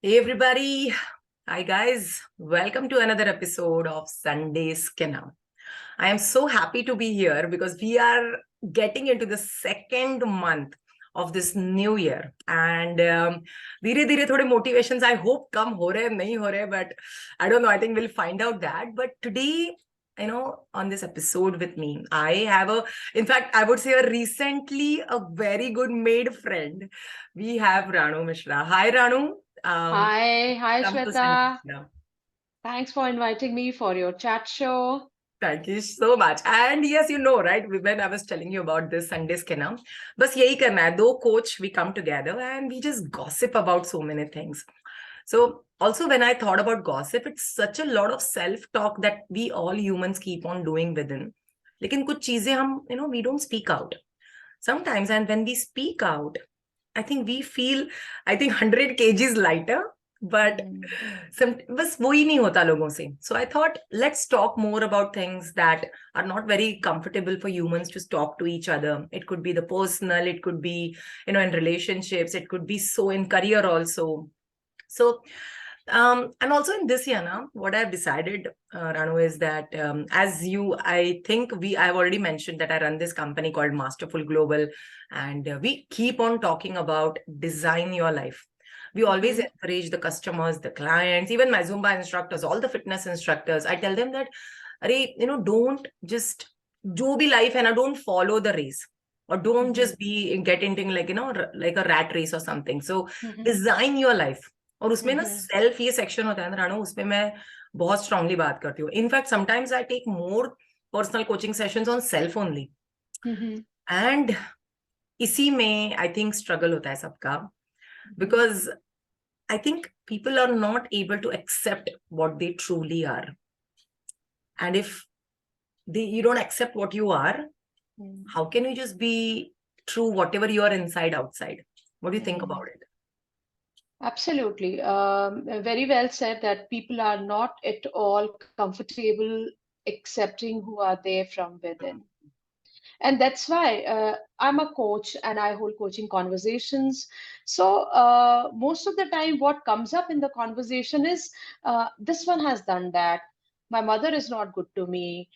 Hey everybody. Hi guys. Welcome to another episode of Sunday Skinder. I am so happy to be here because we are getting into the second month of this new year and धीरे धीरे थोड़े motivations I hope come हो रहे नहीं हो रहे, but I don't know. I think we'll find out that. But today, on this episode with me, I have in fact, I would say recently a very good made friend. We have Ranu Mishra. Hi Ranu. Hi, Come to Sunday Shweta. Skinder. Thanks for inviting me for your chat show. Thank you so much. And yes, right, when I was telling you about this Sunday Skinner, बस यही करना है, दो coach, we come together and we just gossip about so many things. So also when I thought about gossip, it's such a lot of self-talk that we all humans keep on doing within. लेकिन कुछ चीजें हम, we don't speak out. Sometimes, and when we speak out, I think we feel, 100 kgs lighter, but बस वो ही नहीं होता लोगों से. So I thought, let's talk more about things that are not very comfortable for humans to talk to each other. It could be the personal, it could be, in relationships, it could be so in career also. So, and also in this year, now, what I've decided, Ranu, is that I've already mentioned that I run this company called Masterful Global, and we keep on talking about design your life. We always encourage the customers, the clients, even my Zumba instructors, all the fitness instructors. I tell them that, don't just do be life and don't follow the race, or don't just get into like a rat race or something. So design your life. और उसमें ना self ये section होता है ना राणू, उसमें मैं बहुत स्ट्रांगली बात करती हूँ. In fact sometimes I take more personal coaching sessions on self only. And इसी में आई थिंक स्ट्रगल होता है सबका, because I think people are not able to accept what they truly are. And if you don't accept what you are, how can you just be true whatever you are inside, outside? What do you think about it? Absolutely. Very well said that people are not at all comfortable accepting who are there from within. And that's why I'm a coach and I hold coaching conversations. So most of the time, what comes up in the conversation is this one has done that. My mother is not good to me.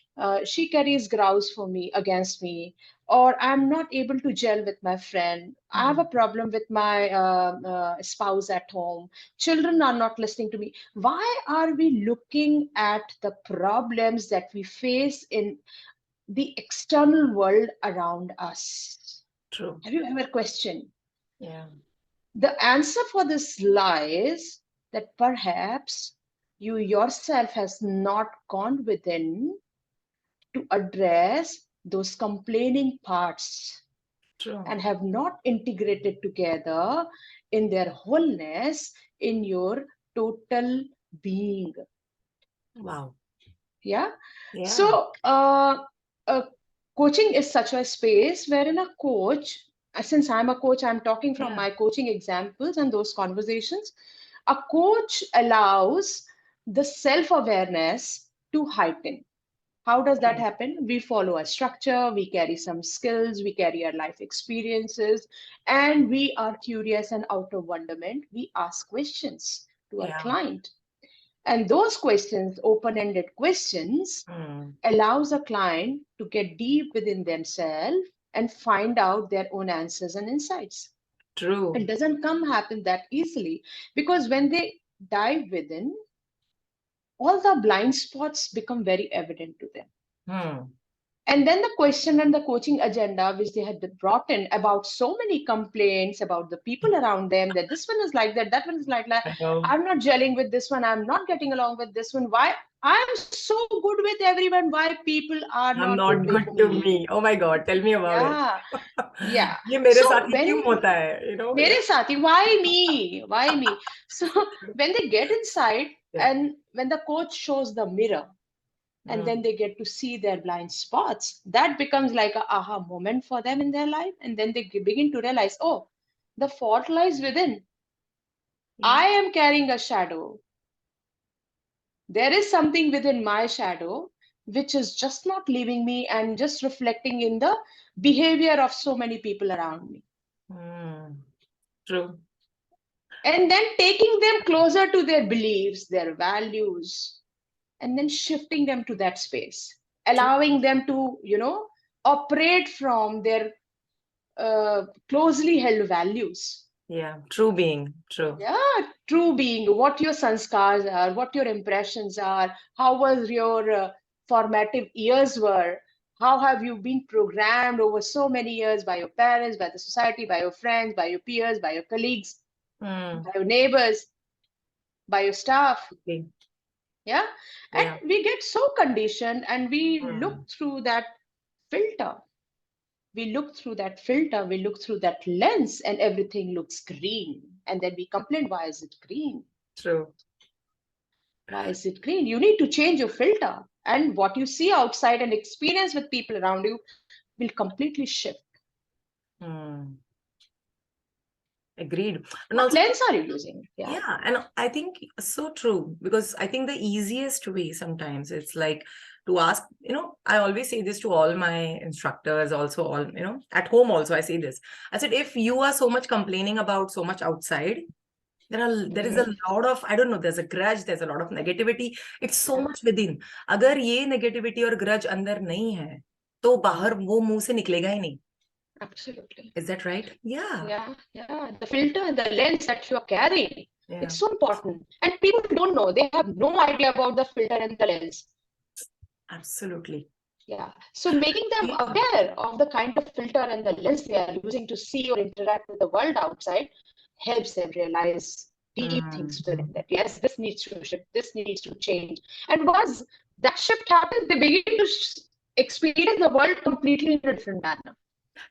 She carries grouse for me against me, or I'm not able to gel with my friend. I have a problem with my spouse at home. Children are not listening to me. Why are we looking at the problems that we face in the external world around us? True. Have you ever questioned? Yeah. The answer for this lies that perhaps you yourself has not gone within to address those complaining parts. True. And have not integrated together in their wholeness in your total being. Wow. Yeah. Yeah. So coaching is such a space wherein a coach, since I'm a coach, I'm talking from my coaching examples and those conversations. A coach allows the self-awareness to heighten. How does that happen? We follow a structure, we carry some skills, we carry our life experiences, and we are curious and out of wonderment. We ask questions to our client. And those questions, open-ended questions, allows a client to get deep within themselves and find out their own answers and insights. True. It doesn't happen that easily, because when they dive within, all the blind spots become very evident to them. And then the question and the coaching agenda, which they had brought in about so many complaints about the people around them, that this one is like that one is like that. I'm not gelling with this one. I'm not getting along with this one. Why? I'm so good with everyone. Why people are I'm not not good good with to me? me. Oh my God, tell me about it. Yeah, yeah. ये मेरे So साथ ही when क्यों होता है, mere saathi, why me? Why me? So when they get inside and when the coach shows the mirror, and then they get to see their blind spots, that becomes like a aha moment for them in their life. And then they begin to realize, oh, the fault lies within. I am carrying a shadow. There is something within my shadow which is just not leaving me and just reflecting in the behavior of so many people around me. True. and then taking them closer to their beliefs, their values, and then shifting them to that space, True. allowing them to, operate from their closely held values. Yeah, true being. True. Yeah, true being, what your sanskars are, what your impressions are, how was your formative years were, how have you been programmed over so many years by your parents, by the society, by your friends, by your peers, by your colleagues, Mm. by your neighbors, by your staff. Okay. Yeah. And Yeah. we get so conditioned and we Mm. look through that filter. We look through that filter, we look through that lens, and everything looks green. And then we complain, why is it green? True. Why is it green? You need to change your filter. And what you see outside and experience with people around you will completely shift. Mm. Agreed. And What also, lens are you using? Yeah. yeah, and I think so true, because I think the easiest way sometimes it's like to ask, I always say this to all my instructors, also all, at home also I say this. I said, if you are so much complaining about so much outside, there is a Mhm. lot of, I don't know, there's a grudge, there's a lot of negativity. It's so Yeah. much within. अगर ये negativity और grudge अंदर नहीं है, तो बाहर वो मुंह से निकलेगा ही नहीं. Absolutely. Is that right? Yeah. Yeah. The filter and the lens that you're carrying, Yeah. it's so important. And people don't know. They have no idea about the filter and the lens. Absolutely. Yeah. So making them Yeah. aware of the kind of filter and the lens they are using to see or interact with the world outside helps them realize deep things within that. Yes, this needs to shift, this needs to change. And once that shift happens, they begin to experience the world completely in a different manner.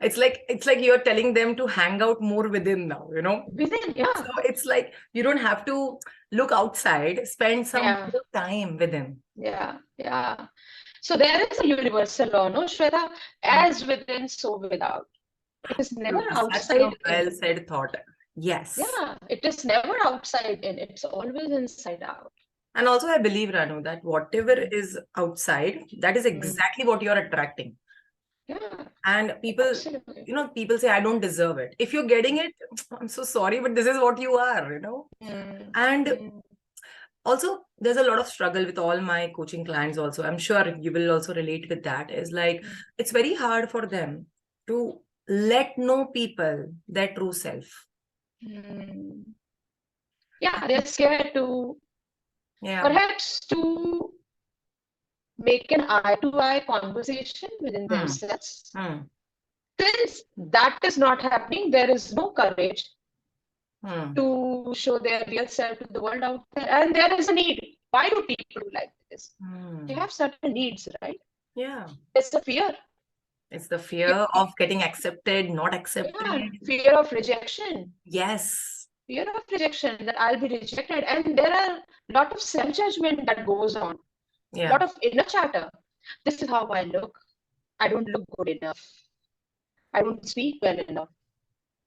It's like you're telling them to hang out more within now, Within, yeah. So it's like you don't have to look outside, spend some Yeah. more time within. Yeah. So there is a universal law, no, Shweta? As within, so without. It is never Absolutely. Such a outside well in. said thought. Yes. Yeah, it is never outside in. It's always inside out. And also I believe, Ranu, that whatever Mm. is outside, that is exactly what you're attracting. Yeah, And people, absolutely. people say, I don't deserve it. If you're getting it, I'm so sorry, but this is what you are, Mm. And Mm. also, there's a lot of struggle with all my coaching clients also. I'm sure you will also relate with that. Is like, Mm. it's very hard for them to let know people their true self. Mm. Yeah, they're scared to Yeah. perhaps to make an eye-to-eye conversation within Hmm. themselves. Hmm. Since that is not happening, there is no courage Hmm. to show their real self to the world out there. And there is a need. Why do people do like this? They Hmm. have certain needs, right? Yeah. There's a fear. It's the fear of getting accepted, not accepted. Yeah, fear of rejection. Yes. Fear of rejection, that I'll be rejected. And there are a lot of self-judgment that goes on, a Yeah. lot of inner chatter. This is how I look. I don't look good enough. I don't speak well enough.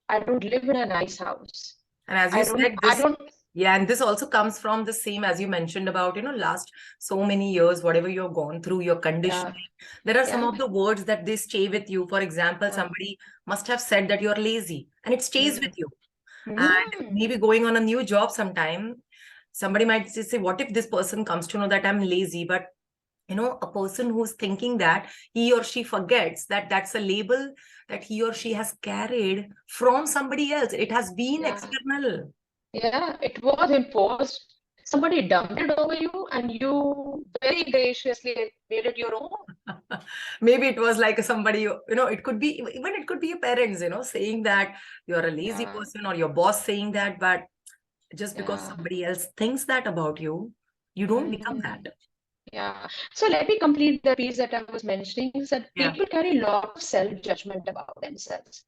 I don't live in a nice house. And as you said, I don't, yeah, and this also comes from the same, as you mentioned about, last so many years, whatever you've gone through, your conditioning. There are some yeah. of the words that they stay with you. For example, somebody must have said that you're lazy, and it stays with you. And maybe going on a new job sometime, somebody might say, what if this person comes to know that I'm lazy? But a person who's thinking that, he or she forgets that that's a label that he or she has carried from somebody else. It has been external. Yeah, it was imposed. Somebody dumped it over you, and you very graciously made it your own. Maybe it was like somebody, it could be, even it could be your parents, saying that you're a lazy Yeah, person, or your boss saying that. But just because yeah. somebody else thinks that about you, you don't become that. Yeah. So let me complete the piece that I was mentioning, is that Yeah. people carry a lot of self-judgment about themselves.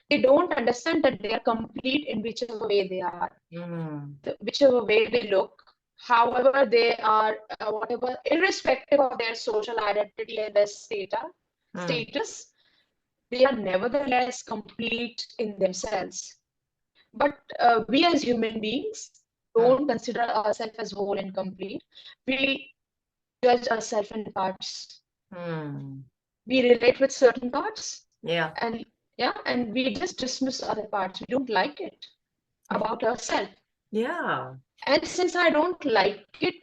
They don't understand that they are complete in whichever way they are, whichever way they look, however they are, whatever, irrespective of their social identity and their status, they are nevertheless complete in themselves. But we as human beings don't consider ourselves as whole and complete. We judge ourselves in parts. We relate with certain parts. Yeah. And we just dismiss other parts. We don't like it. about yourself. Yeah. And since I don't like it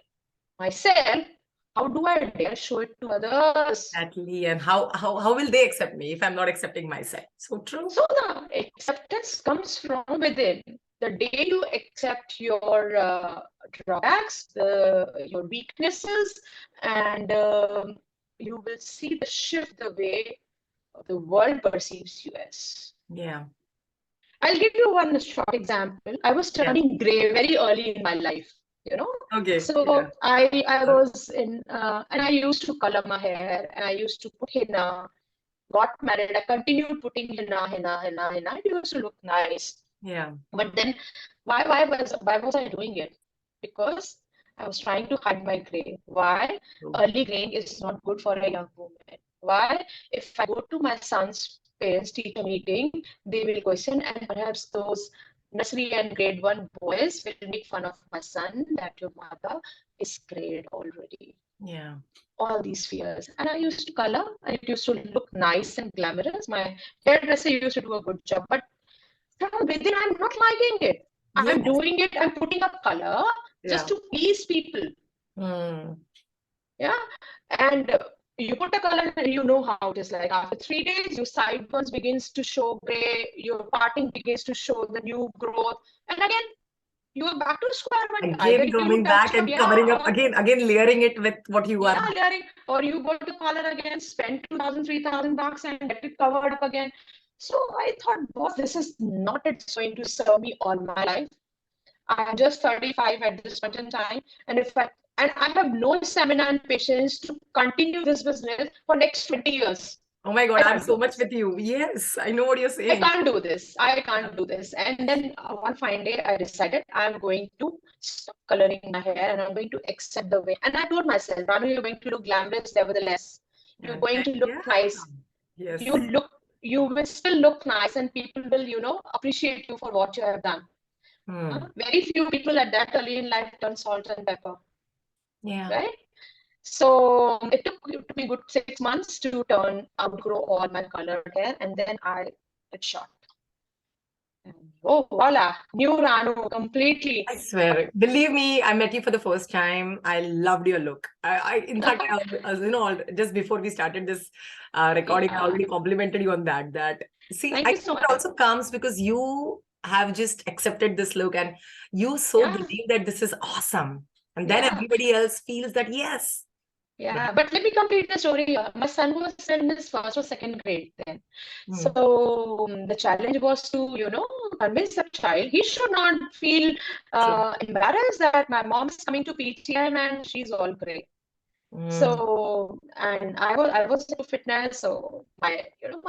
myself, how do I dare show it to others? Exactly. And how will they accept me if I'm not accepting myself? So true. So the acceptance comes from within. The day you accept your drawbacks, your weaknesses, and you will see the shift the way the world perceives you as. Yeah. I'll give you one short example. I was Yeah. turning gray very early in my life, you know. Okay. Yeah. So I was in and I used to color my hair and I used to put henna. Got married, I continued putting henna. It used to look nice. Yeah. But then why was I doing it? Because I was trying to hide my gray. Why? True. Early graying is not good for a young woman. Why? If I go to my son's parents teacher meeting, they will question, and perhaps those nursery and grade one boys will make fun of my son that your mother is grayed already. Yeah. All these fears. And I used to color, and it used to look nice and glamorous. My hairdresser used to do a good job, but from within, I'm not liking it. I'm Yes. doing it, I'm putting up color just Yeah. to please people. Hmm. Yeah. And you put a color and you know how it is like. After 3 days, your sideburns begins to show gray, your parting begins to show the new growth. And again, you are back to square one. Either Again you coming touch back up, and covering up yeah, again layering it with what you are. yeah, layering, or you go to parlor again, spend 2,000, 3,000 bucks and get it covered up again. So I thought, boss, this is not it's going to serve me all my life. I'm just 35 at this point in time, and I have no stamina and patience to continue this business for next 20 years. Oh my God, I I'm can't so do much this. with you. Yes, I know what you're I saying. can't do this. I can't do this. And then one fine day, I decided I'm going to stop coloring my hair and I'm going to accept the way. And I told myself, Ranu, you're going to look glamorous nevertheless. You're And going then, to look yeah, nice. yes, You will still look nice, and people will, appreciate you for what you have done. hmm. Very few people at that early in life turn salt and pepper, Yeah. right? So it took me good 6 months to outgrow all my colored hair, and then it shot. And oh, voila, new Ranu completely. I swear, believe me, I met you for the first time. I loved your look. In fact, just before we started this recording, I Yeah, already complimented you on that. That see, thank I you think so it much. also comes because you have just accepted this look and you so Yeah, believe that this is awesome, and then yeah. everybody else feels that yes. Yeah, but let me complete the story here. My son was in his first or second grade then. Hmm. So the challenge was to, convince the child he should not feel True. embarrassed that my mom is coming to PTM and she's all great. Hmm. So, and I was into fitness, so my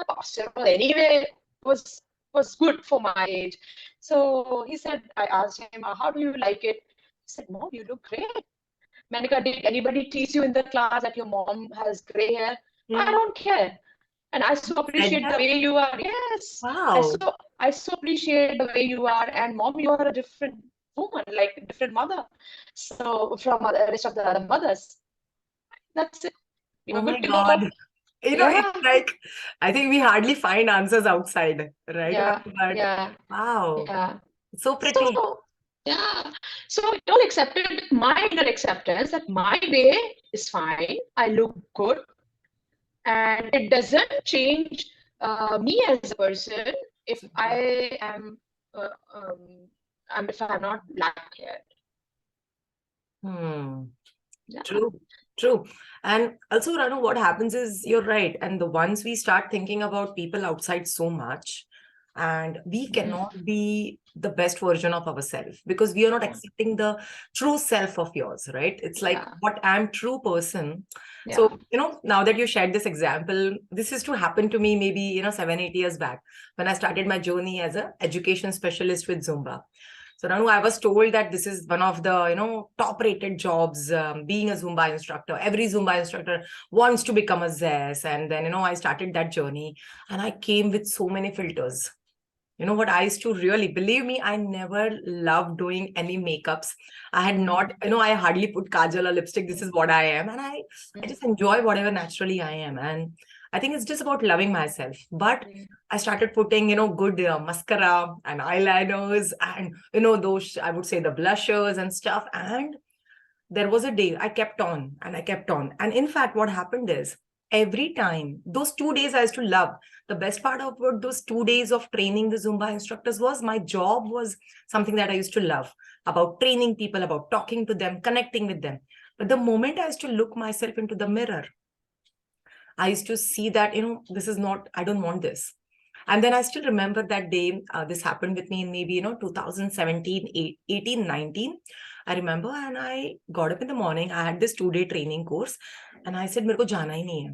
posture was anyway was was good for my age. So he said, I asked him, how do you like it? He said, Mom, you look great. Manika, did anybody tease you in the class that your mom has gray hair? I Hmm. don't care. And I so Said appreciate the that? way you are. Yes. I Wow. so I so appreciate the way you are. And mom, you are a different woman, like a different mother. So from the rest of the other mothers. That's it. Oh You're my good to go. God. It's Yeah. like, I think we hardly find answers outside, right? Yeah. But Yeah. wow, Yeah. so pretty. So yeah. So it all accepted with my inner acceptance that my way is fine. I look good. And it doesn't change me as a person if I am uh, um, if I'm not black haired. Hmm. Yeah, True, true. And also, Ranu, what happens is you're right. And the once we start thinking about people outside so much, and we mhm, cannot be the best version of ourselves because we are not yeah, accepting the true self of yours, right? It's like yeah, what I'm true person. yeah. So, now that you shared this example, this is to happen to me maybe, 7, 8 years back when I started my journey as a education specialist with Zumba. So Ranu, I was told that this is one of the top rated jobs, being a Zumba instructor. Every Zumba instructor wants to become a ZES, and then I started that journey, and I came with so many filters. You know what I used to really believe me, I never loved doing any makeups. I had not, Mhm, I hardly put kajal or lipstick. This is what I am, and I just mhm, enjoy whatever naturally I am, and I think it's just about loving myself. But I started putting, good mascara and eyeliners and, those, I would say, the blushers and stuff. And there was a day I kept on and I kept on. And in fact, what happened is every time, those 2 days I used to love. The best part about those 2 days of training the Zumba instructors was my job was something that I used to love, about training people, about talking to them, connecting with them. But the moment I used to look myself into the mirror, I used to see that, this is not, I don't want this. And then I still remember that day, this happened with me in maybe, 2017, 18, 19. I remember, and I got up in the morning. I had this 2-day training course and I said, "Mere ko jana hi nahi hai."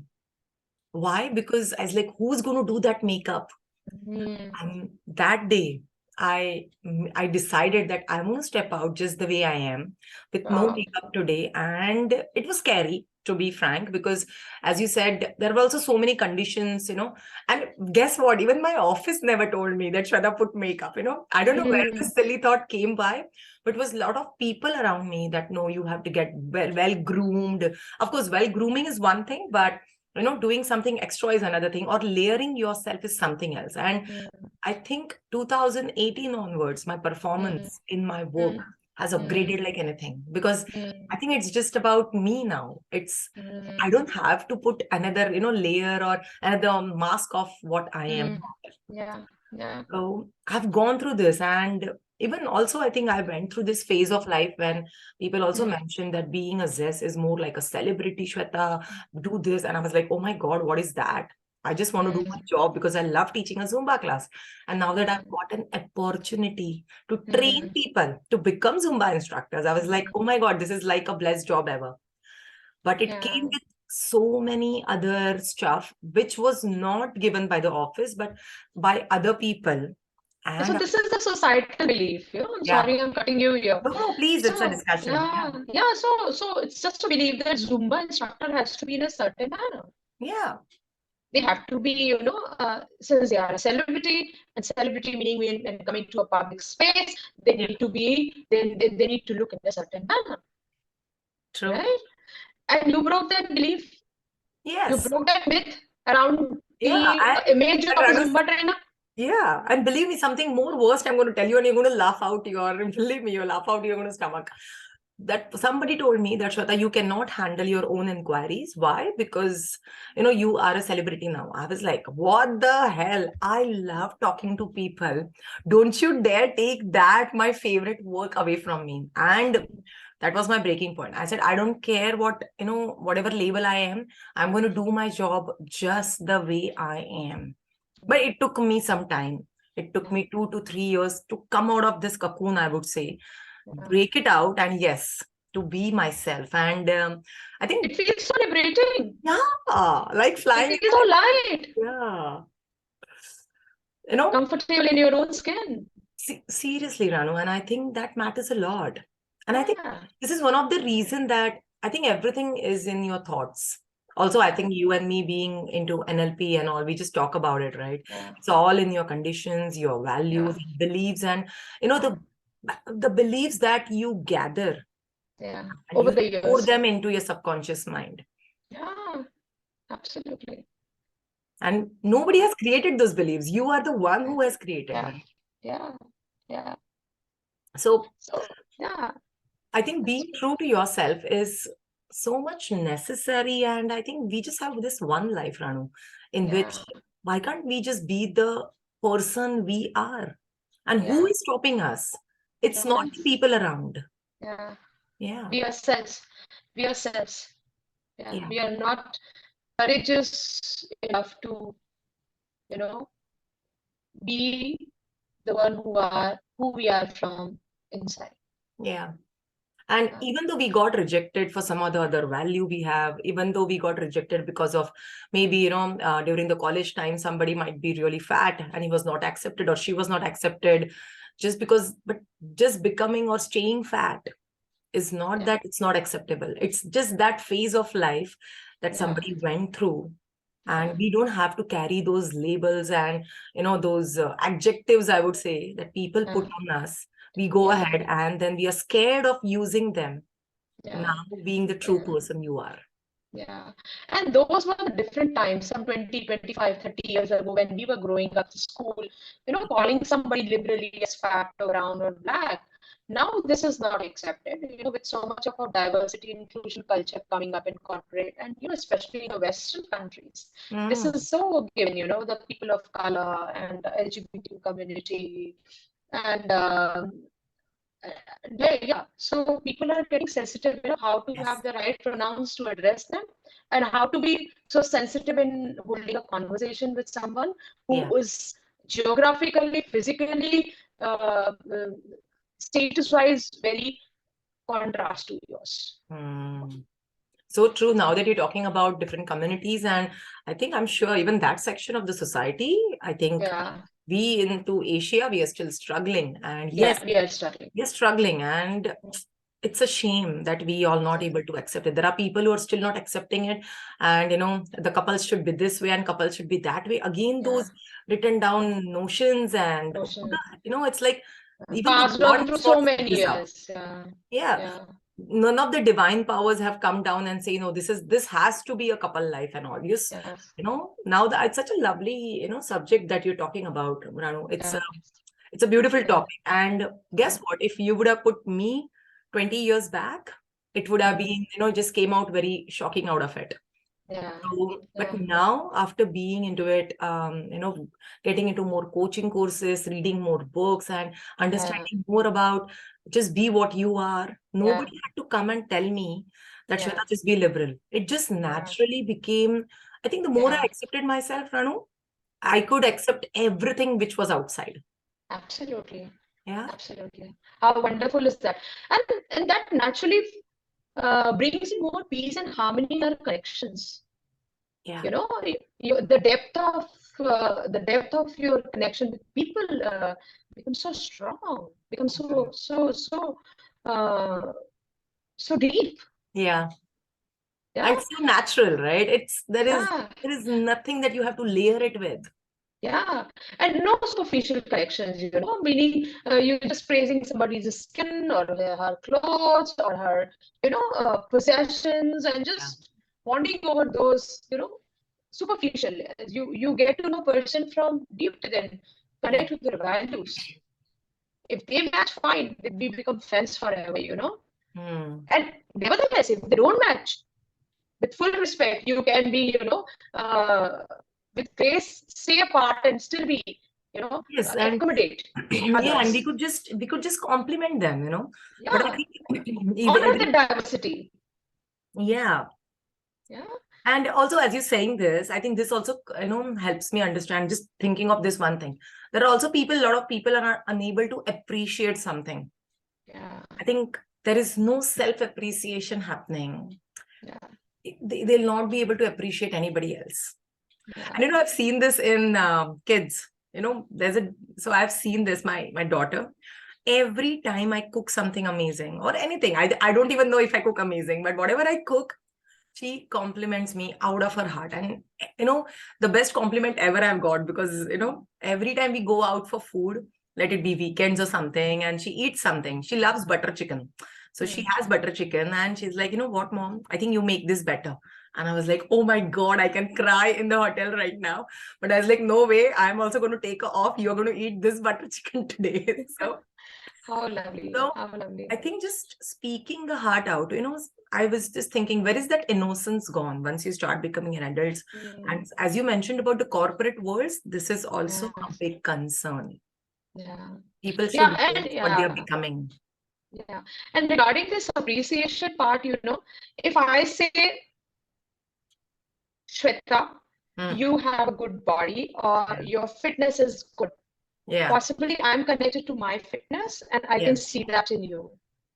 Why? Because I was like, who's going to do that makeup? And that day, I decided that I'm going to step out just the way I am with no Wow. makeup today. And it was scary, to be frank, because as you said, there were also so many conditions, and guess what? Even my office never told me that Shweta put makeup, I don't know where this silly thought came by, but it was a lot of people around me that, no, you have to get well groomed. Of course, well grooming is one thing, but doing something extra is another thing, or layering yourself is something else. And I think 2018 onwards, my performance in my work has upgraded like anything, because I think it's just about me now. I don't have to put another, layer or another mask of what I am. Yeah. Yeah. So I've gone through this, and even also I think I went through this phase of life when people also mentioned that being a zest is more like a celebrity, Shweta, do this. And I was like, oh my God, what is that? I just want to do my job because I love teaching a Zumba class. And now that I've got an opportunity to train people to become Zumba instructors, I was like, oh my God, this is like a blessed job ever. But it came with so many other stuff, which was not given by the office, but by other people. So And this is the societal belief. I'm yeah, sorry, I'm cutting you here. no, please, it's a So discussion. yeah. So it's just a belief that Zumba instructor has to be in a certain manner. Yeah, They have to be, since they are a celebrity, and celebrity meaning when coming to a public space, they need to be, they need to look in a certain manner, true. right? And you broke that belief. You Yes. broke that myth around Yeah. the image of a And Zumba trainer. yeah, and believe me, something more worst I'm going to tell you, and you're going to laugh out your, believe me, you'll laugh out your own stomach. That somebody told me that, Shweta, you cannot handle your own inquiries. Why? Because, you are a celebrity now. I was like, what the hell? I love talking to people. Don't you dare take that, my favorite work, away from me. And that was my breaking point. I said, I don't care what, whatever label I am, I'm going to do my job just the way I am. But it took me some time. It took me 2 to 3 years to come out of this cocoon, I would say, break it out, and yes, to be myself. And I think, It feels so liberating. yeah, like It flying. feels so light, Yeah. comfortable in your own skin. Seriously, Ranu, and I think that matters a lot. And I think Yeah, this is one of the reason that I think everything is in your thoughts. Also, I think you and me being into NLP and all, we just talk about it, right? yeah, It's all in your conditions, your values, yeah, beliefs, and the beliefs that you gather yeah. and Over you the pour years. them into your subconscious mind. Yeah, absolutely. And nobody has created those beliefs. You are the one who has created, Yeah, right? yeah, yeah. So So, yeah, I think that's being true to yourself is so much necessary. And I think we just have this one life, Ranu, in yeah, which why can't we just be the person we are? And who yeah, is stopping us? It's not right. the people around. Yeah. Yeah. We ourselves. We ourselves. Yeah. Yeah. We are not courageous enough to, you know, be the one who we are from inside. Yeah. And Yeah. even though we got rejected for some other value we have, even though we got rejected because of maybe, during the college time, somebody might be really fat and he was not accepted or she was not accepted but just becoming or staying fat is not Yeah. that it's not acceptable. It's just that phase of life that Yeah. somebody went through. Yeah. And we don't have to carry those labels and, those adjectives, I would say, that people put Yeah. on us. We go Yeah. ahead and then we are scared of using them. Yeah. Now being the true Yeah. person you are. Yeah. And those were the different times, some 20, 25, 30 years ago when we were growing up in school, calling somebody liberally as fat or brown or black. Now this is not accepted, with so much of our diversity and inclusion culture coming up in corporate and, especially in the Western countries. This Mm. is so given, the people of color and the LGBT community and yeah, so people are getting sensitive, how to Yes. have the right pronouns to address them and how to be so sensitive in holding a conversation with someone Yeah. who is geographically, physically, status-wise very contrast to yours. Mm. So true. Now that you're talking about different communities, and I'm sure even that section of the society, I think Yeah, we into Asia, we are still struggling. And yes, yeah, we are struggling. we are struggling. And it's a shame that we all not able to accept it. There are people who are still not accepting it. And, the couples should be this way and couples should be that way. Again, Yeah, those written down notions and, notion it's like even the passed God on through has not so set many this up. years. Yeah, Yeah, yeah, none of the divine powers have come down and say, no, this has to be a couple life and all. Yes, yes, now that it's such a lovely, subject that you're talking about, Ranu. yeah, It's a beautiful yeah, topic. And yeah, guess what? If you would have put me 20 years back, it would have mm, been, just came out very shocking out of it. yeah, So, but yeah, now after being into it, getting into more coaching courses, reading more books and yeah, understanding more about just be what you are. yeah, Nobody had to come and tell me that yeah, Shweta, just be liberal. It just yeah, naturally became, I think the more I yeah. accepted myself, Ranu, I could accept everything which was outside. Absolutely, Yeah. absolutely. How wonderful is that? And that naturally brings in more peace and harmony in our connections. Yeah. The depth of your connection with people becomes so strong, becomes uh, so deep. Yeah. Yeah, And it's so natural, right? yeah, There is nothing that you have to layer it with. yeah. And no superficial connections, meaning you're just praising somebody's skin or her clothes or her, possessions and Yeah. just bonding over those, superficial. You get to know person from deep within, Yeah. connect with their values. If they match, fine, we become friends forever. Hmm. And nevertheless, if they don't match, with full respect, you can be, uh, with grace, stay apart and still be, Yes, and accommodate yeah, and others. we could just compliment them, But I Yeah, think honor every the diversity. yeah. Yeah, And also, as you're saying this, I think this also, helps me understand, just thinking of this one thing. There are also a lot of people are unable to appreciate something. yeah, I think there is no self-appreciation happening. yeah, They'll not be able to appreciate anybody else. And yeah, I've seen this in kids. So I've seen this. My daughter, every time I cook something amazing or anything, I don't even know if I cook amazing, but whatever I cook, she compliments me out of her heart. And the best compliment ever I've got, because every time we go out for food, let it be weekends or something, and she eats something. She loves butter chicken. So she mm, has butter chicken and she's like, what, mom? I think you make this better. And I was like, oh my God, I can cry in the hotel right now. But I was like, no way, I'm also going to take her off. You're going to eat this butter chicken today. how lovely, So how lovely. I think just speaking the heart out, I was just thinking, where is that innocence gone once you start becoming an adult? And Mm, as you mentioned about the corporate worlds, this is also yeah, a big concern. yeah, People yeah, should know and what they are yeah, becoming. yeah. And regarding this appreciation part, if I say, Shweta, Hmm. you have a good body or Yeah. your fitness is good. Yeah. Possibly I'm connected to my fitness and I can Yeah. see that in you.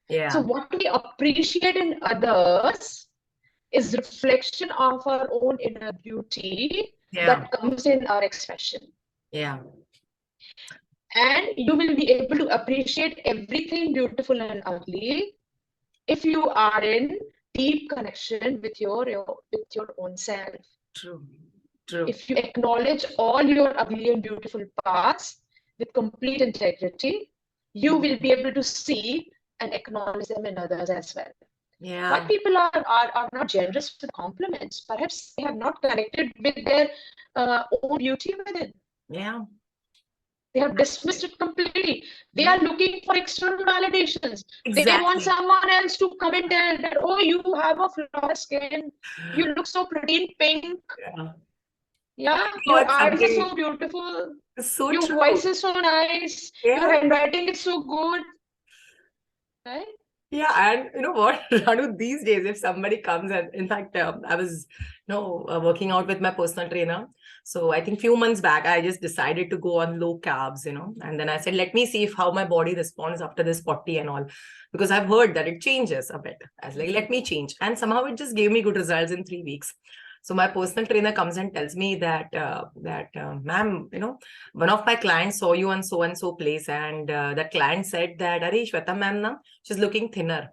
So Yeah. what we appreciate in others is reflection of our own inner beauty Yeah. that comes in our expression. Yeah. And you will be able to appreciate everything beautiful and ugly if you are in deep connection with your own self. True. True. If you acknowledge all your ugly and beautiful parts with complete integrity, you will be able to see and acknowledge them in others as well. Why Yeah. people are not generous with compliments? Perhaps they have not connected with their own beauty within. Yeah. They have dismissed it completely. They Yeah. are looking for external validations. They want Exactly. someone else to come and tell that, oh, you have a flawless skin. You look so pretty in pink. Yeah. Yeah, You know, your it's eyes are something so beautiful. so Your true. voice is so nice. Your Yeah. handwriting is so good. Right? Yeah, and you know what, Ranu, these days, if somebody comes and in fact, I was, working out with my personal trainer. So I think few months back, I just decided to go on low carbs, and then I said, let me see if how my body responds after this 40 and all, because I've heard that it changes a bit. I was like, let me change, and somehow it just gave me good results in 3 weeks. So my personal trainer comes and tells me that ma'am, one of my clients saw you on so and so place, and that client said that, "Are Shweta ma'am na, she's looking thinner."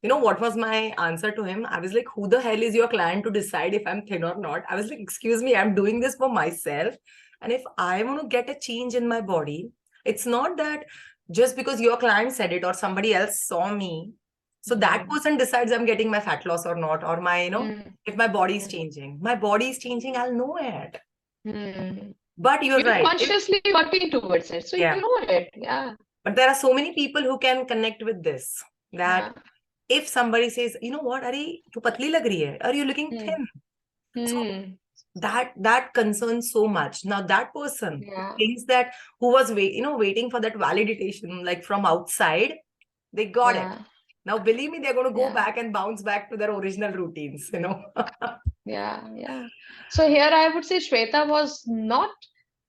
You know what was my answer to him? I was like, who the hell is your client to decide if I'm thin or not? I was like, excuse me, I'm doing this for myself. And if I want to get a change in my body, it's not that just because your client said it or somebody else saw me. So that Mm. person decides I'm getting my fat loss or not, or Mm. if my body is Mm. changing. My body is changing, I'll know it. Mm. But you're You're right. consciously working towards it, so you Yeah. know it. Yeah. But there are so many people who can connect with this, that Yeah. if somebody says, you know what, Are, tu patli lag rahi hai, are you looking Mm. thin? So Mm. that concerns so much. Now that person who Yeah. thinks that, who was waiting for that validation, like from outside, they got it. Yeah. Now believe me, they're going to go Yeah. back and bounce back to their original routines. Yeah. Yeah. So here I would say Shweta was not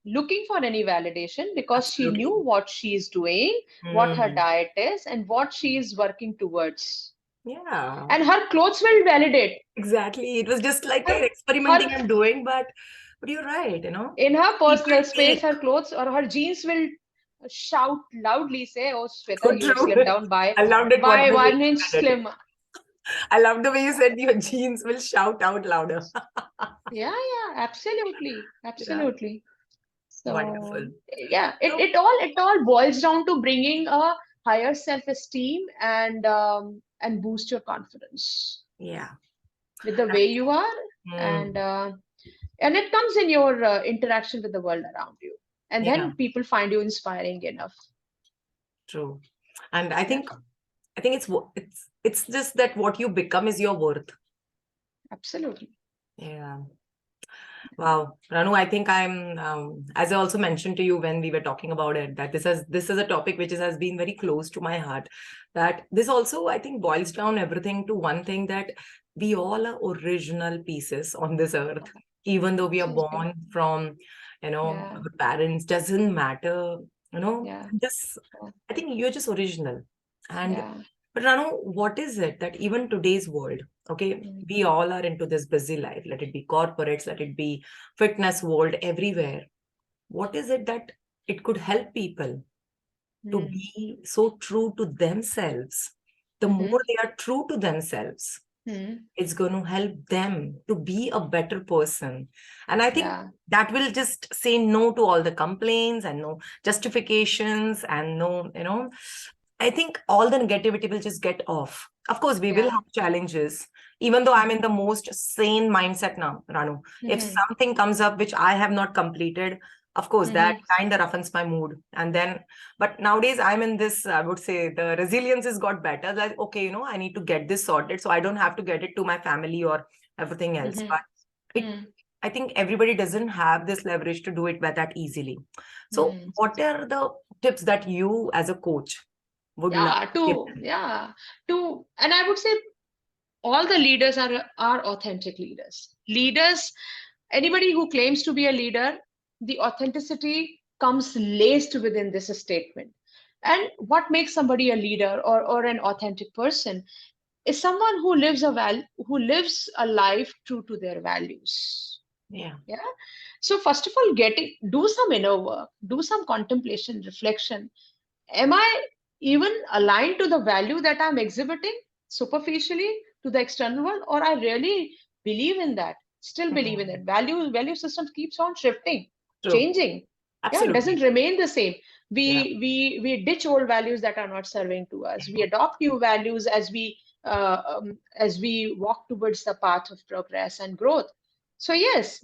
looking for any validation because she knew Absolutely. what she is doing, what her Hmm. diet is, and what she is working towards. Yeah, And her clothes will validate. exactly. It was just like Her, an experimenting her I'm doing, but you're right. in her People personal space, take. her clothes or her jeans will shout loudly, say, "Oh, Shweta, So you have true. slimmed down by I loved it what the way 1 inch you said it. slim." I love the way you said your jeans will shout out louder. Yeah, yeah, absolutely, Yeah, absolutely. So wonderful. yeah, it, So, it all it all boils down to bringing a higher self-esteem and boost your confidence yeah. with the And I way think, you are, and hmm, uh, and it comes in your interaction with the world around you, and yeah, then people find you inspiring enough. true. And I Yeah, think it's just that what you become is your worth. absolutely. Yeah. Wow, Ranu, I think as I also mentioned to you when we were talking about it, that this is a topic which has been very close to my heart. That this also, I think, boils down everything to one thing, that we all are original pieces on this earth, even though we are Absolutely. born from, Yeah, our parents. Doesn't matter, yeah, just yeah, I think you're just original. And yeah. but Ranu, what is it that even today's world, okay, Mm, we all are into this busy life, let it be corporates, let it be fitness world, everywhere. What is it that it could help people to mm, be so true to themselves? The more mm-hmm, they are true to themselves, mm, it's going to help them to be a better person. And I think yeah. that will just say no to all the complaints and no justifications and no, I think all the negativity will just get off. Of course, we will Yeah. have challenges. Even though I'm in Mm-hmm, the most sane mindset now, Ranu, if mm-hmm, something comes up which I have not completed, of course, that mm-hmm, kind of roughens my mood. And then, but nowadays I'm in this, I would say the resilience has got better. Like, okay, I need to get this sorted. So I don't have to get it to my family or everything else. mm-hmm, But it, mm, I think everybody doesn't have this leverage to do it by that easily. So mm. what are the tips that you as a coach would love Yeah, to give to them? yeah, to and I would say all the leaders are authentic leaders. Leaders, anybody who claims to be a leader, the authenticity comes laced within this statement. And what makes somebody a leader or an authentic person is someone who lives a life true to their values. Yeah. Yeah. So first of all, do some inner work, do some contemplation, reflection. Am I even aligned to the value that I'm exhibiting superficially to the external world, or I really believe in that, still believe in Mhm. that value system keeps on shifting, True. changing. Yeah, it doesn't Absolutely. remain the same. Yeah. We ditch old values that are not serving to us. We adopt new values as we as we walk towards the path of progress and growth. So yes,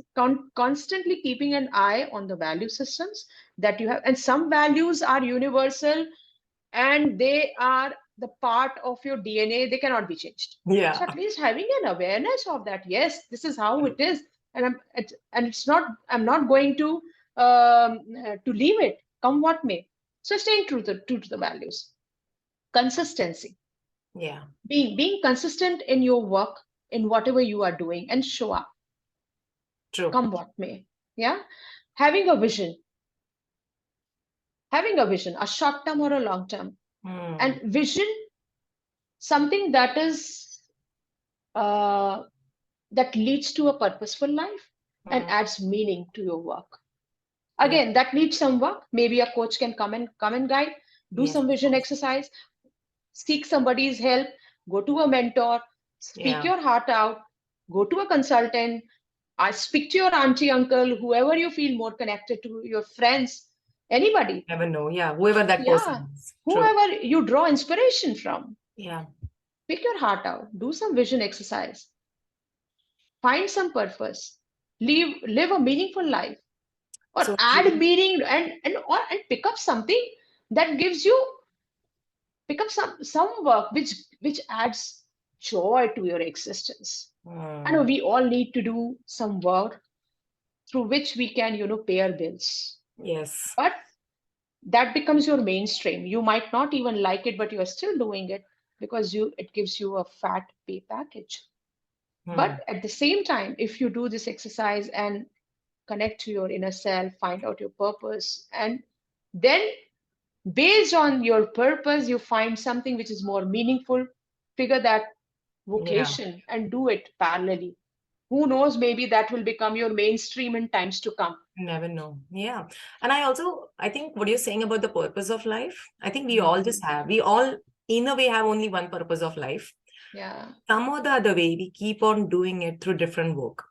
constantly keeping an eye on the value systems that you have, and some values are universal and they are the part of your DNA, they cannot be changed. Yeah. So at least having an awareness of that, yes, this is how it is, and it's not, I'm not going to leave it, come what may. So staying true to the values, consistency, Yeah. being consistent in your work, in whatever you are doing, and show up, True. come what may. Yeah, having a vision, a short term or a long term, Hmm. and vision, something that is uh, that leads to a purposeful life and Hmm. adds meaning to your work. Yeah. Again, that needs some work. Maybe a coach can come and guide, do Yes, some of vision course. exercise, seek somebody's help, go to a mentor, speak Yeah. your heart out, go to a consultant, speak to your auntie, uncle, whoever you feel more connected to, your friends, anybody. Never know. Yeah. Whoever that Yeah, person is. True. whoever you draw inspiration from. Yeah. Pick your heart out, do some vision exercise, find some purpose, live a meaningful life, or So add true. meaning, and pick up something that gives you, pick up some work which adds joy to your existence. I know Hmm. we all need to do some work through which we can, pay our bills, Yes. but that becomes your mainstream. You might not even like it, but you are still doing it because it gives you a fat pay package. Hmm. But at the same time, if you do this exercise and connect to your inner self, find out your purpose, and then based on your purpose, you find something which is more meaningful, figure that Yeah. vocation and do it parallelly. Who knows, maybe that will become your mainstream in times to come. Never know. Yeah. And I think what you're saying about the purpose of life, I think Mm, we all, in a way, have only one purpose of life. yeah, Some or the other way, we keep on doing it through different work.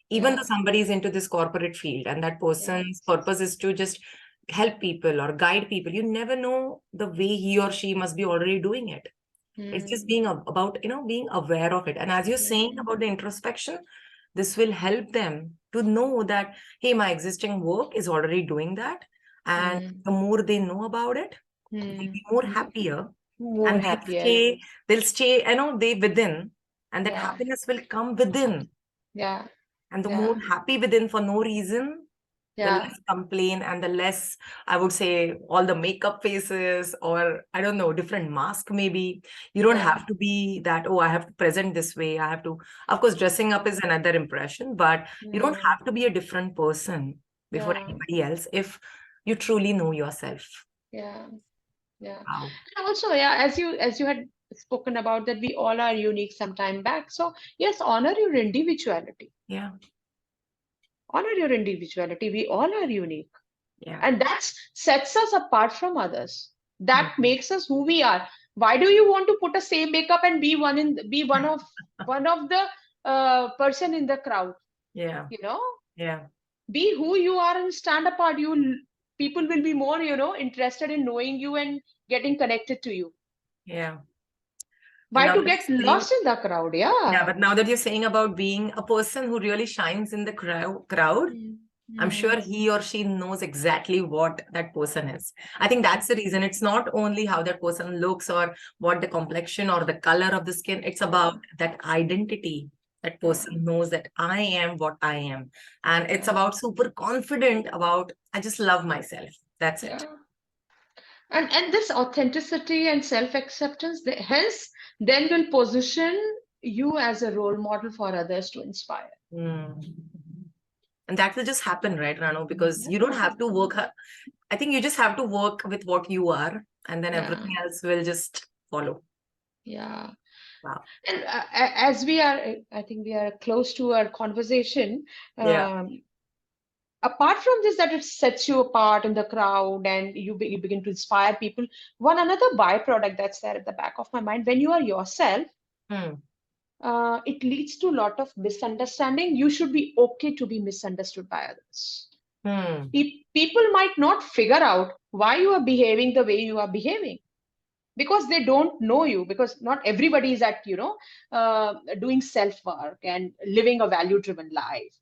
Even though yeah, somebody is into this corporate field and that yeah. person's purpose is to just help people or guide people, you never know the way he or she must be already doing it. It's just Mm, being about, being aware of it. And as you're saying mm, about the introspection, this will help them to know that, hey, my existing work is already doing that. And mm, the more they know about it, they'll mm, be more mm. happier More and happier. they'll stay, they within, and that Yeah, happiness will come within. yeah, And the more yeah, happy within for no reason, the yeah, less complain and the less, I would say, all the makeup faces or I don't know, different mask maybe. You don't yeah. have to be that, oh, I have to present this way. I have to, of course, dressing up is another impression, but you don't Mm, have to be a different person before yeah, anybody else if you truly know yourself. yeah, yeah. Wow. And also, yeah, as you had spoken about that we all are unique some time back. So yes, honor your individuality. Yeah. Honor your individuality. We all are unique. Yeah. And that sets us apart from others. That Mhm. makes us who we are. Why do you want to put a same makeup and be one of the person in the crowd? Yeah. You know, Yeah. be who you are and stand apart. People will be more, interested in knowing you and getting connected to you. Yeah. But Why now to that get you're saying, lost in the crowd? yeah, Yeah. but now that you're saying about being a person who really shines in the crowd, Mm, I'm mm, sure he or she knows exactly what that person is. I think that's the reason. It's not only how that person looks or what the complexion or the color of the skin, it's yeah, about that identity. That yeah, person knows that I am what I am. And it's yeah, about super confident about, I just love myself. That's it. yeah. And this authenticity and self-acceptance, hence, then will position you as a role model for others to inspire. Mm. And that will just happen, right, Rano? Because you don't Yeah, have to work. I think you just have to work with what you are, and then yeah, everything else will just follow. yeah. Wow. And as we are, I think we are close to our conversation. Yeah. Um, Apart from this, that it sets you apart in the crowd and you begin to inspire people. One another byproduct that's there at the back of my mind, when you are yourself, Hmm. it leads to a lot of misunderstanding. You should be okay to be misunderstood by others. Hmm. People might not figure out why you are behaving the way you are behaving. because they don't know you, because not everybody is at, doing self-work and living a value-driven life.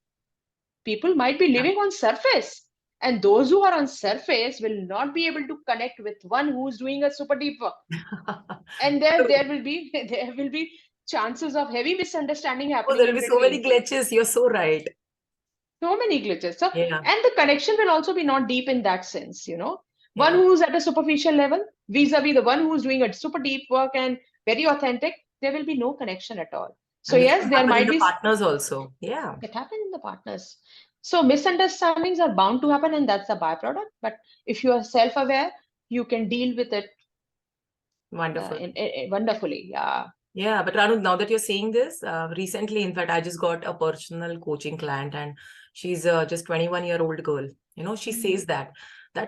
People might be living on surface, and those who are on surface will not be able to connect with one who's doing a super deep work. And there will be there will be chances of heavy misunderstanding Oh, happening there will in be so many between. glitches. You're so right. So many glitches. So, Yeah. and the connection will also be not deep in that sense, One Yeah. who's at a superficial level, vis-a-vis the one who's doing a super deep work and very authentic, there will be no connection at all. So And this yes, can there happen in might the be, partners also. Yeah. it happen in the partners. So misunderstandings are bound to happen, and that's a byproduct. But if you are self-aware, you can deal with it Wonderful. wonderfully. Yeah. Yeah, but Ranu, now that you're saying this, recently, in fact, I just got a personal coaching client, and she's just 21-year-old girl. She says that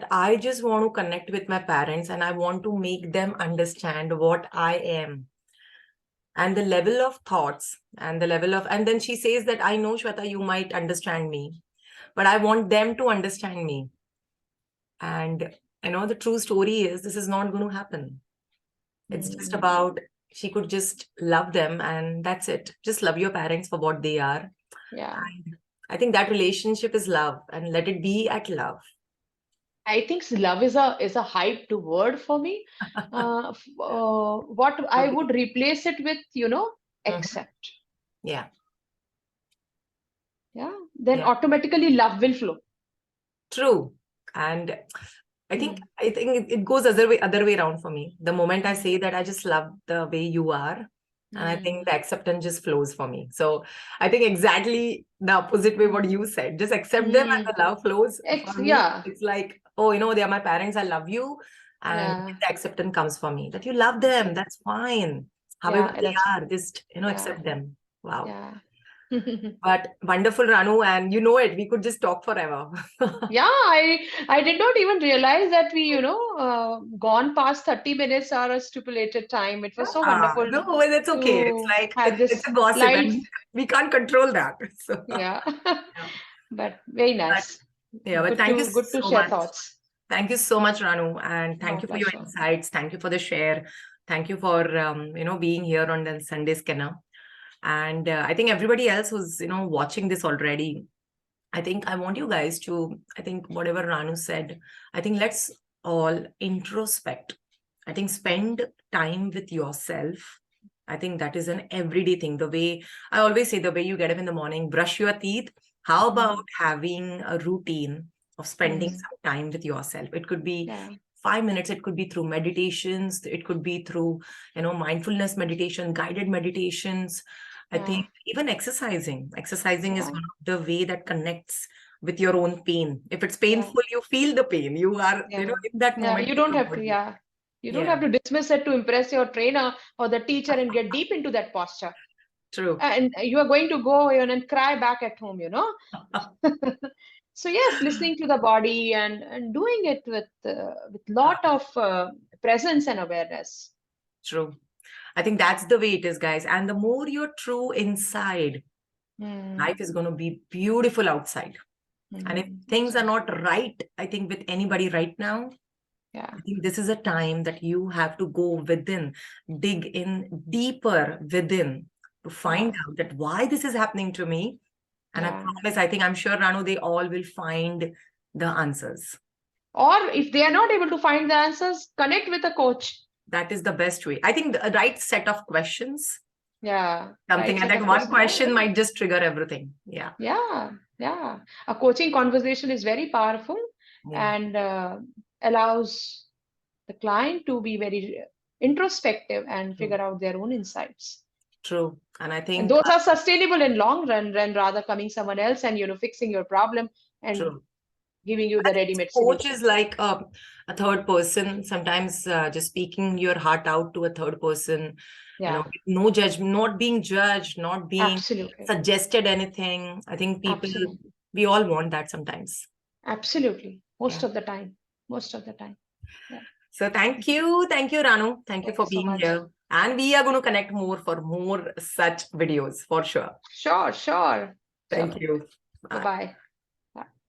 I just want to connect with my parents and I want to make them understand what I am and the level of thoughts and the level of, and then she says that I know, Shweta, you might understand me, but I want them to understand me. And the true story is this is not going to happen. It's just about she could just love them and that's it. Just love your parents for what they are. Yeah. And I think that relationship is love and let it be at love. I think love is a hyped word for me. What I Okay. would replace it with, Mhm. accept. Yeah. Yeah. Then Yeah. automatically love will flow. True. And I think Mm. it goes other way around for me. The moment I say that I just love the way you are, and I think the acceptance just flows for me. So I think exactly the opposite way what you said. Just accept them and Mm. the love flows. For me, Yeah. it's like, oh, they are my parents, I love you. And Yeah. the acceptance comes for me. That you love them, that's fine. However Yeah. they That's are, just yeah. accept them. Wow. Yeah. But wonderful, Ranu, and you know it, we could just talk forever. Yeah, I did not even realize that we, gone past 30 minutes our stipulated time. It was so wonderful No, well, it's okay. It's to like have it's this a gossip, live. and we can't control that. So Yeah. yeah. But very But nice. yeah, but Good thank you to so share much. thoughts. Thank you so much, Ranu, and No thank you for your pleasure. insights. Thank you for the share. Thank you for being here on the Sunday Skinder. And I think everybody else who's watching this already, I think I want you guys to, I think whatever Ranu said, I think let's all introspect. I think spend time with yourself. I think that is an everyday thing. The way I always say, the way you get up in the morning, brush your teeth. How about having a routine of spending some time with yourself? It could be Yeah. 5 minutes, it could be through meditations, it could be through, mindfulness meditation, guided meditations. I Yeah. think even exercising. Exercising is Yeah. one of the way that connects with your own pain. If it's Yeah. painful, you feel the pain. You are, Yeah. in that Yeah. moment You with don't your have to, body. yeah. You don't Yeah, have to dismiss it to impress your trainer or the teacher and get deep into that posture. true. And you are going to go and cry back at home, So yes, listening to the body and doing it with lot of presence and awareness. True. I think that's the way it is, guys. And the more you're true inside, life is going to be beautiful outside. And if things are Absolutely. not right, I think with anybody right now, Yeah. I think this is a time that you have to go within, dig in deeper within to Yeah. find out that why this is happening to me. And I Yeah. promise, I think I'm sure, Ranu, they all will find the answers. Or if they are not able to find the answers, connect with a coach. That is the best way. I think the right set of questions, Yeah. something, Right and set that of one questions. question might just trigger everything. Yeah. Yeah. Yeah. A coaching conversation is very powerful Yeah. and allows the client to be very introspective and True. figure out their own insights. True. And I And think, those are sustainable in long run rather coming someone else and fixing your problem and true. giving you I the think ready-made coach solution. is like a third person, sometimes just speaking your heart out to a third person, Yeah, no judge, not being judged, not being absolutely. suggested anything. I think people, Absolutely. we all want that sometimes. Absolutely. Yeah. Most of the time. Most of the time. Yeah. So thank you. Thank you, Ranu. Thank you Thank you for so being much. here. And we are going to connect more for more such videos for sure. Sure, sure. Thank Chalo. you. Bye. Bye-bye.